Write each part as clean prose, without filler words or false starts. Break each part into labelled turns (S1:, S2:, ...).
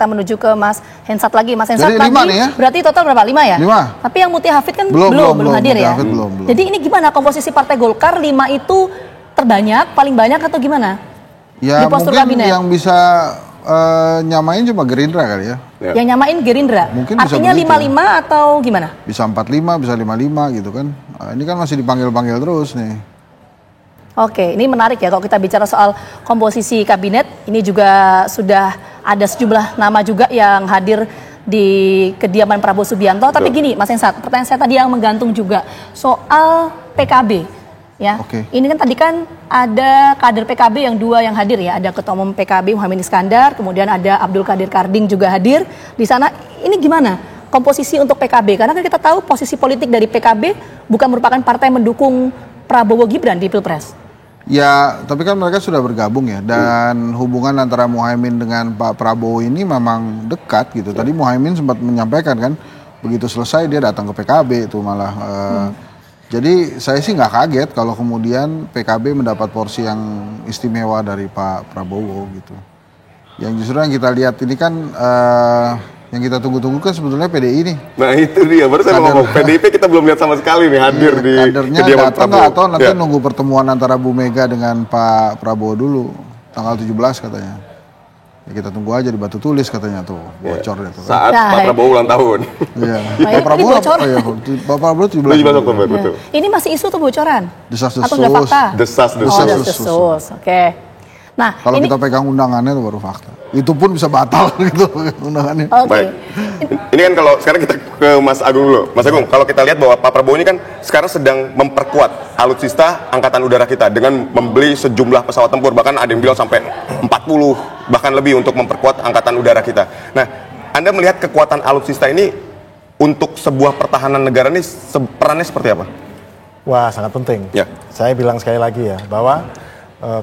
S1: kita menuju ke Mas Hensat lagi. Mas Hensat
S2: Jadi
S1: tadi,
S2: 5 nih ya?
S1: berarti total berapa? 5 ya?
S2: 5.
S1: Tapi yang Mutia Hafid kan belum hadir ya?
S2: Belum.
S1: Jadi ini gimana komposisi Partai Golkar 5 itu terbanyak, paling banyak atau gimana?
S2: Ya
S1: di postur
S2: mungkin
S1: kabinet?
S2: yang bisa nyamain cuma Gerindra kali ya.
S1: Yang nyamain Gerindra?
S2: Mungkin
S1: artinya 55 atau gimana?
S2: Bisa 45, bisa 55 gitu kan. Ini kan masih dipanggil-panggil terus nih.
S1: Oke, ini menarik ya kalau kita bicara soal komposisi kabinet. Ini juga sudah ada sejumlah nama juga yang hadir di kediaman Prabowo Subianto. Tapi gini Mas Hensat, pertanyaan saya tadi yang menggantung juga soal PKB. Ya, ini kan tadi kan ada kader PKB yang 2 yang hadir ya, ada Ketua Umum PKB Muhaimin Iskandar, kemudian ada Abdul Qadir Karding juga hadir di sana. Ini gimana komposisi untuk PKB? Karena kan kita tahu posisi politik dari PKB bukan merupakan partai mendukung Prabowo Gibran di Pilpres.
S2: Ya, tapi kan mereka sudah bergabung ya, dan hubungan antara Muhaimin dengan Pak Prabowo ini memang dekat gitu. Tadi Muhaimin sempat menyampaikan kan, begitu selesai dia datang ke PKB itu malah. Jadi saya sih nggak kaget kalau kemudian PKB mendapat porsi yang istimewa dari Pak Prabowo gitu. Yang justru yang kita lihat ini kan yang kita tunggu-tunggu kan sebetulnya PDI nih.
S3: Nah itu dia, baru saya ngomong PDIP kita belum lihat sama sekali nih hadir di kediaman Prabowo.
S2: Atau nanti nunggu pertemuan antara Bu Mega dengan Pak Prabowo dulu, tanggal 17 katanya. Ya kita tunggu aja di Batu Tulis katanya tuh, bocor ya, tuh.
S3: Saat Pak Prabowo ulang tahun.
S2: Iya. Pak Prabowo Pak Prabowo 17
S3: Oktober, betul.
S1: Ini masih isu atau bocoran?
S2: Desas-desus.
S1: Atau nggak fakta?
S3: Desas-desus.
S1: Oke. Nah,
S2: kalau kita pegang undangannya itu baru fakta. Itu pun bisa batal gitu undangannya.
S3: Baik. Ini kan kalau sekarang kita ke Mas Agung dulu. Mas Agung, kalau kita lihat bahwa Pak Prabowo ini kan sekarang sedang memperkuat alutsista angkatan udara kita dengan membeli sejumlah pesawat tempur, bahkan ada yang bilang sampai 40 bahkan lebih untuk memperkuat angkatan udara kita. Nah, Anda melihat kekuatan alutsista ini untuk sebuah pertahanan negara ini perannya seperti apa?
S4: Wah, sangat penting.
S3: Ya.
S4: Saya bilang sekali lagi ya, bahwa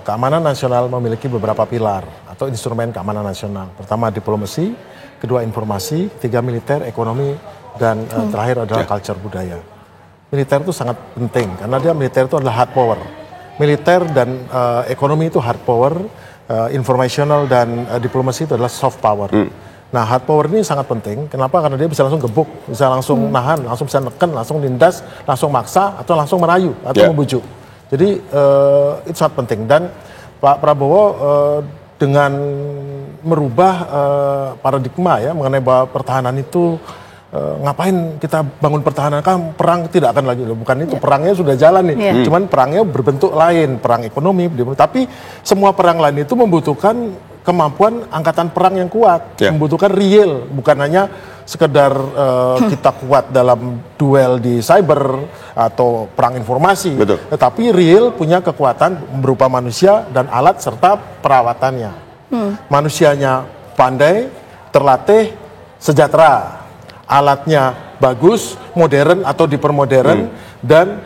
S4: keamanan nasional memiliki beberapa pilar atau instrumen keamanan nasional. Pertama diplomasi, kedua informasi, ketiga militer, ekonomi, dan terakhir adalah culture budaya. Militer itu sangat penting karena militer itu adalah hard power. Militer dan ekonomi itu hard power, informational dan diplomasi itu adalah soft power. Nah, hard power ini sangat penting. Kenapa? Karena dia bisa langsung gebuk, bisa langsung nahan, langsung bisa neken, langsung lindas, langsung maksa, atau langsung merayu, atau membujuk. Jadi itu sangat penting. Dan Pak Prabowo dengan merubah paradigma ya mengenai bahwa pertahanan itu ngapain kita bangun pertahanan, kan perang tidak akan lagi, bukan itu, perangnya sudah jalan nih. Cuman perangnya berbentuk lain, perang ekonomi, tapi semua perang lain itu membutuhkan kemampuan angkatan perang yang kuat, membutuhkan real, bukan hanya sekedar kita kuat dalam duel di cyber atau perang informasi, tetapi real punya kekuatan berupa manusia dan alat serta perawatannya. Manusianya pandai, terlatih, sejahtera, alatnya bagus, modern atau dipermodern, dan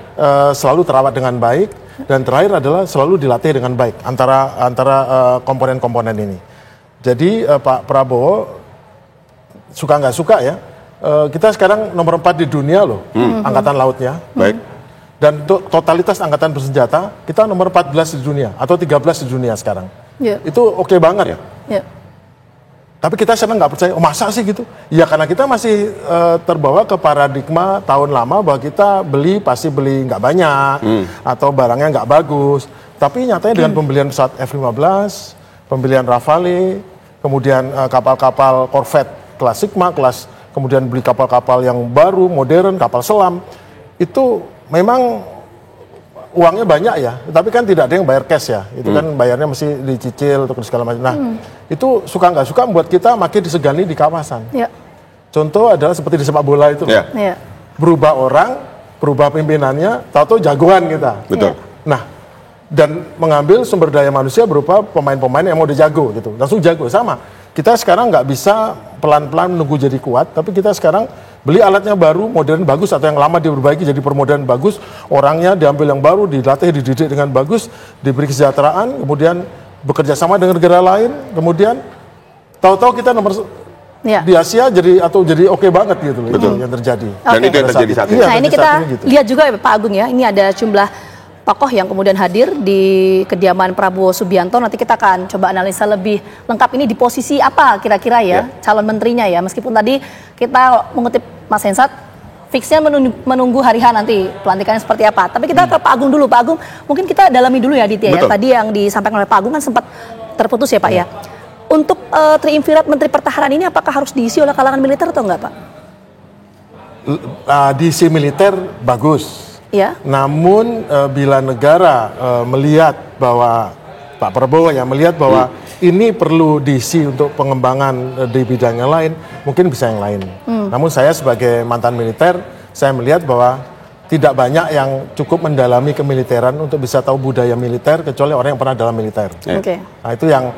S4: selalu terawat dengan baik. Dan terakhir adalah selalu dilatih dengan baik antara komponen-komponen ini. Jadi Pak Prabowo suka nggak suka ya, kita sekarang nomor 4 di dunia loh, angkatan lautnya.
S3: Baik.
S4: Dan totalitas angkatan bersenjata kita nomor 14 di dunia atau 13 di dunia sekarang. Itu oke banget. Tapi kita sekarang nggak percaya, masa sih gitu? Ya karena kita masih terbawa ke paradigma tahun lama bahwa kita pasti beli nggak banyak, atau barangnya nggak bagus. Tapi nyatanya dengan pembelian pesawat F-15, pembelian Rafale, kemudian kapal-kapal Corvette kelas Sigma, kemudian beli kapal-kapal yang baru, modern, kapal selam, itu memang uangnya banyak ya, tapi kan tidak ada yang bayar cash ya, itu kan bayarnya mesti dicicil atau segala macam. Nah, itu suka nggak suka membuat kita makin disegani di kawasan. Contoh adalah seperti di sepak bola itu, berubah orang, berubah pimpinannya, tahu-tahu jagoan kita.
S3: Betul.
S4: Nah, dan mengambil sumber daya manusia berupa pemain-pemain yang mau dijago gitu, langsung jago sama. Kita sekarang nggak bisa pelan-pelan menunggu jadi kuat, tapi kita sekarang beli alatnya baru, modern bagus, atau yang lama diperbaiki jadi permodern bagus, orangnya diambil yang baru, dilatih, dididik dengan bagus, diberi kesejahteraan, kemudian bekerja sama dengan negara lain, kemudian tahu-tahu kita nomor di Asia jadi oke banget gitu loh, yang terjadi.
S3: Dan itu yang terjadi saat ini.
S1: Nah ini kita lihat juga ya Pak Agung ya, ini ada jumlah tokoh yang kemudian hadir di kediaman Prabowo Subianto. Nanti kita akan coba analisa lebih lengkap ini di posisi apa kira-kira ya calon menterinya ya. Meskipun tadi kita mengutip Mas Hensat, fixnya menunggu hari H nanti pelantikannya seperti apa. Tapi kita ke Pak Agung dulu. Pak Agung, mungkin kita dalami dulu ya Ditya ya. Tadi yang disampaikan oleh Pak Agung kan sempat terputus ya Pak ya. Untuk triumvirat Menteri Pertahanan ini apakah harus diisi oleh kalangan militer atau enggak Pak?
S4: Diisi militer bagus.
S1: Ya.
S4: Namun bila negara melihat bahwa Pak Prabowo ya melihat bahwa ini perlu diisi untuk pengembangan di bidang yang lain, mungkin bisa yang lain. Namun saya sebagai mantan militer, saya melihat bahwa tidak banyak yang cukup mendalami kemiliteran untuk bisa tahu budaya militer kecuali orang yang pernah dalam militer.
S1: Oke.
S4: Nah itu yang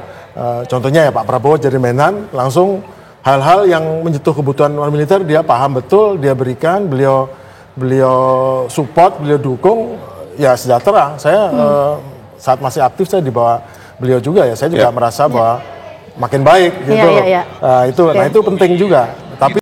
S4: contohnya ya Pak Prabowo jadi Menhan, langsung hal-hal yang menyentuh kebutuhan orang militer dia paham betul, dia berikan, beliau support, beliau dukung, ya sejahtera. Saya saat masih aktif saya di bawah beliau juga ya, saya juga merasa bahwa makin baik gitu.
S1: Iya.
S4: Nah itu penting juga.